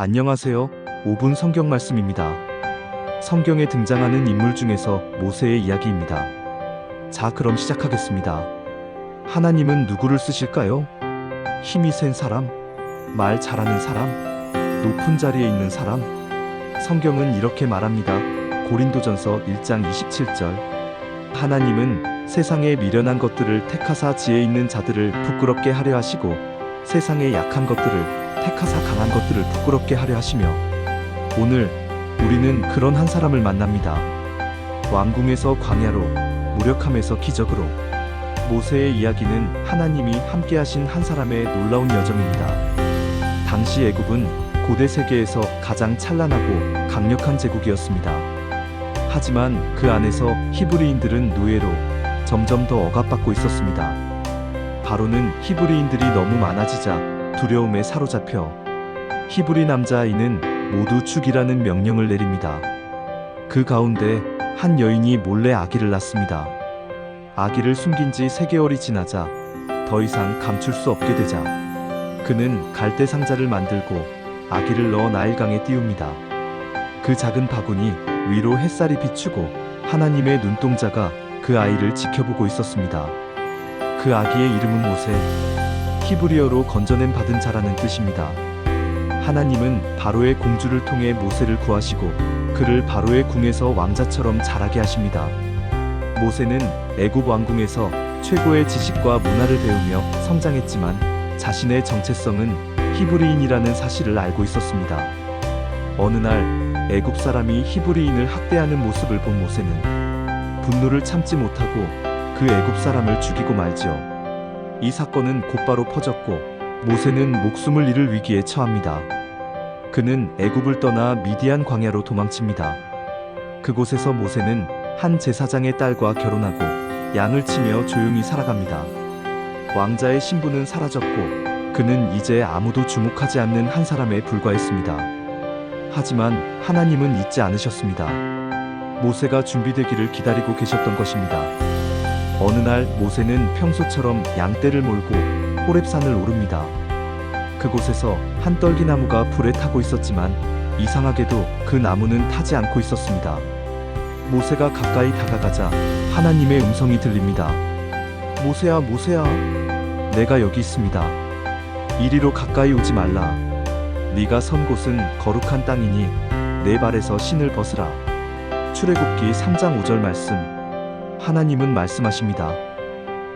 안녕하세요. 5분 성경 말씀입니다. 성경에 등장하는 인물 중에서 모세의 이야기입니다. 자, 그럼 시작하겠습니다. 하나님은 누구를 쓰실까요? 힘이 센 사람? 말 잘하는 사람? 높은 자리에 있는 사람? 성경은 이렇게 말합니다. 고린도전서 1장 27절. 하나님은 세상의 미련한 것들을 택하사 지혜 있는 자들을 부끄럽게 하려 하시고 세상의 약한 것들을 택하사 강한 것들을 부끄럽게 하려 하시며, 오늘 우리는 그런 한 사람을 만납니다. 왕궁에서 광야로, 무력함에서 기적으로. 모세의 이야기는 하나님이 함께하신 한 사람의 놀라운 여정입니다. 당시 애굽은 고대 세계에서 가장 찬란하고 강력한 제국이었습니다. 하지만 그 안에서 히브리인들은 노예로 점점 더 억압받고 있었습니다. 바로는 히브리인들이 너무 많아지자 두려움에 사로잡혀 히브리 남자아이는 모두 죽이라는 명령을 내립니다. 그 가운데 한 여인이 몰래 아기를 낳습니다. 아기를 숨긴 지 3개월이 지나자 더 이상 감출 수 없게 되자 그는 갈대 상자를 만들고 아기를 넣어 나일강에 띄웁니다. 그 작은 바구니 위로 햇살이 비추고 하나님의 눈동자가 그 아이를 지켜보고 있었습니다. 그 아기의 이름은 모세, 히브리어로 건져냄 받은 자라는 뜻입니다. 하나님은 바로의 공주를 통해 모세를 구하시고 그를 바로의 궁에서 왕자처럼 자라게 하십니다. 모세는 애굽 왕궁에서 최고의 지식과 문화를 배우며 성장했지만 자신의 정체성은 히브리인이라는 사실을 알고 있었습니다. 어느 날 애굽 사람이 히브리인을 학대하는 모습을 본 모세는 분노를 참지 못하고 그 애굽 사람을 죽이고 말지요. 이 사건은 곧바로 퍼졌고 모세는 목숨을 잃을 위기에 처합니다. 그는 애굽을 떠나 미디안 광야로 도망칩니다. 그곳에서 모세는 한 제사장의 딸과 결혼하고 양을 치며 조용히 살아갑니다. 왕자의 신분은 사라졌고 그는 이제 아무도 주목하지 않는 한 사람에 불과했습니다. 하지만 하나님은 잊지 않으셨습니다. 모세가 준비되기를 기다리고 계셨던 것입니다. 어느 날 모세는 평소처럼 양떼를 몰고 호렙산을 오릅니다. 그곳에서 한 떨기나무가 불에 타고 있었지만 이상하게도 그 나무는 타지 않고 있었습니다. 모세가 가까이 다가가자 하나님의 음성이 들립니다. 모세야, 모세야, 내가 여기 있습니다. 이리로 가까이 오지 말라. 네가 선 곳은 거룩한 땅이니 내 발에서 신을 벗으라. 출애굽기 3장 5절 말씀. 하나님은 말씀하십니다.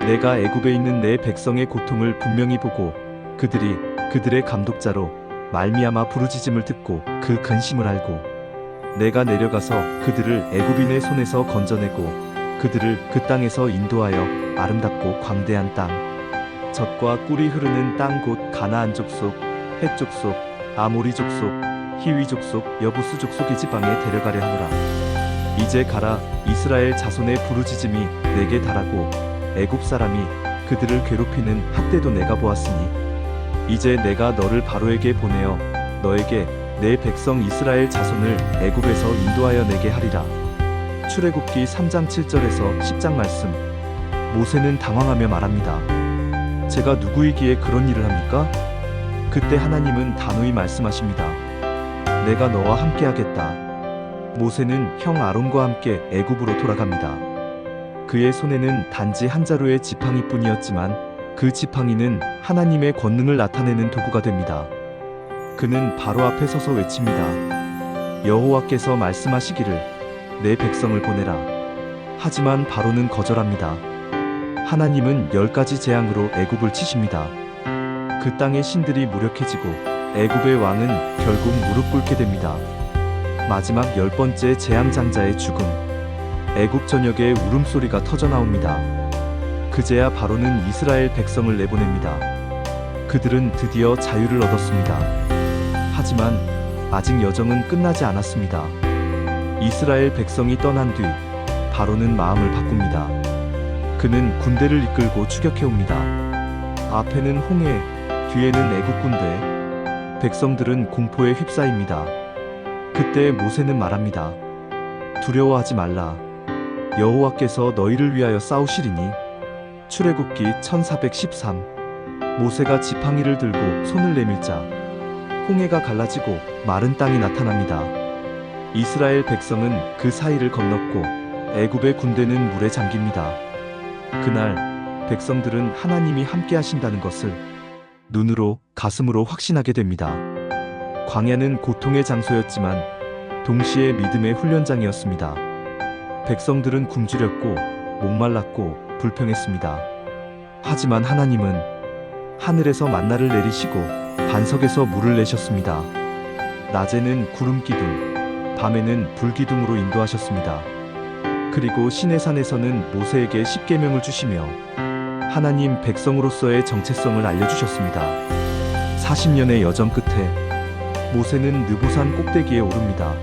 내가 애굽에 있는 내 백성의 고통을 분명히 보고 그들이 그들의 감독자로 말미암아 부르짖음을 듣고 그 근심을 알고 내가 내려가서 그들을 애굽인의 손에서 건져내고 그들을 그 땅에서 인도하여 아름답고 광대한 땅, 젖과 꿀이 흐르는 땅 곧 가나안 족속, 헷 족속, 아모리 족속, 히위 족속, 여부스 족속의 지방에 데려가려 하노라. 이제 가라. 이스라엘 자손의 부르짖음이 내게 달하고 애굽 사람이 그들을 괴롭히는 학대도 내가 보았으니 이제 내가 너를 바로에게 보내어 너에게 내 백성 이스라엘 자손을 애굽에서 인도하여 내게 하리라. 출애굽기 3장 7절에서 10장 말씀. 모세는 당황하며 말합니다. 제가 누구이기에 그런 일을 합니까? 그때 하나님은 단호히 말씀하십니다. 내가 너와 함께하겠다. 모세는 형 아론과 함께 애굽으로 돌아갑니다. 그의 손에는 단지 한 자루의 지팡이뿐이었지만 그 지팡이는 하나님의 권능을 나타내는 도구가 됩니다. 그는 바로 앞에 서서 외칩니다. 여호와께서 말씀하시기를 내 백성을 보내라. 하지만 바로는 거절합니다. 하나님은 10가지 재앙으로 애굽을 치십니다. 그 땅의 신들이 무력해지고 애굽의 왕은 결국 무릎 꿇게 됩니다. 마지막 10번째 재앙장자의 죽음. 애굽 전역에 울음소리가 터져나옵니다. 그제야 바로는 이스라엘 백성을 내보냅니다. 그들은 드디어 자유를 얻었습니다. 하지만 아직 여정은 끝나지 않았습니다. 이스라엘 백성이 떠난 뒤 바로는 마음을 바꿉니다. 그는 군대를 이끌고 추격해옵니다. 앞에는 홍해, 뒤에는 애굽 군대. 백성들은 공포에 휩싸입니다. 그때 모세는 말합니다. 두려워하지 말라. 여호와께서 너희를 위하여 싸우시리니. 출애굽기 1413. 모세가 지팡이를 들고 손을 내밀자 홍해가 갈라지고 마른 땅이 나타납니다. 이스라엘 백성은 그 사이를 건넜고 애굽의 군대는 물에 잠깁니다. 그날 백성들은 하나님이 함께 하신다는 것을 눈으로 가슴으로 확신하게 됩니다. 광야는 고통의 장소였지만 동시에 믿음의 훈련장이었습니다. 백성들은 굶주렸고 목말랐고 불평했습니다. 하지만 하나님은 하늘에서 만나를 내리시고 반석에서 물을 내셨습니다. 낮에는 구름 기둥, 밤에는 불 기둥으로 인도하셨습니다. 그리고 시내산에서는 모세에게 십계명을 주시며 하나님 백성으로서의 정체성을 알려주셨습니다. 40년의 여정 끝에 모세는 느보산 꼭대기에 오릅니다.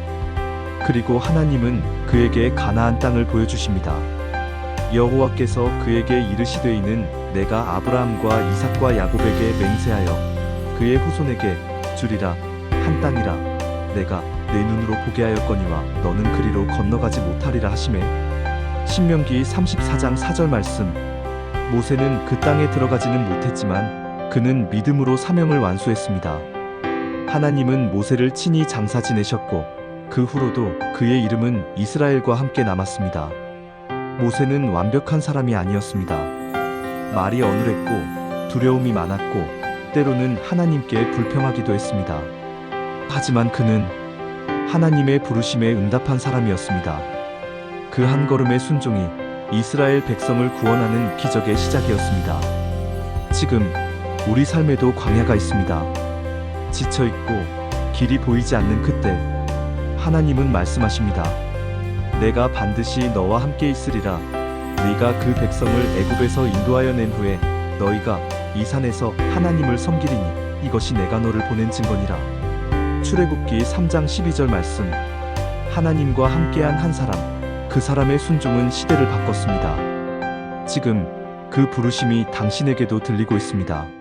그리고 하나님은 그에게 가나안 땅을 보여주십니다. 여호와께서 그에게 이르시되 이는 내가 아브라함과 이삭과 야곱에게 맹세하여 그의 후손에게 주리라 한 땅이라 내가 내 눈으로 보게 하였거니와 너는 그리로 건너가지 못하리라 하시매 신명기 34장 4절 말씀. 모세는 그 땅에 들어가지는 못했지만 그는 믿음으로 사명을 완수했습니다. 하나님은 모세를 친히 장사 지내셨고 그 후로도 그의 이름은 이스라엘과 함께 남았습니다. 모세는 완벽한 사람이 아니었습니다. 말이 어눌했고 두려움이 많았고 때로는 하나님께 불평하기도 했습니다. 하지만 그는 하나님의 부르심에 응답한 사람이었습니다. 그 한 걸음의 순종이 이스라엘 백성을 구원하는 기적의 시작이었습니다. 지금 우리 삶에도 광야가 있습니다. 지쳐있고 길이 보이지 않는 그때 하나님은 말씀하십니다. 내가 반드시 너와 함께 있으리라. 네가 그 백성을 애굽에서 인도하여 낸 후에 너희가 이 산에서 하나님을 섬기리니 이것이 내가 너를 보낸 증거니라. 출애굽기 3장 12절 말씀. 하나님과 함께한 한 사람, 그 사람의 순종은 시대를 바꿨습니다. 지금 그 부르심이 당신에게도 들리고 있습니다.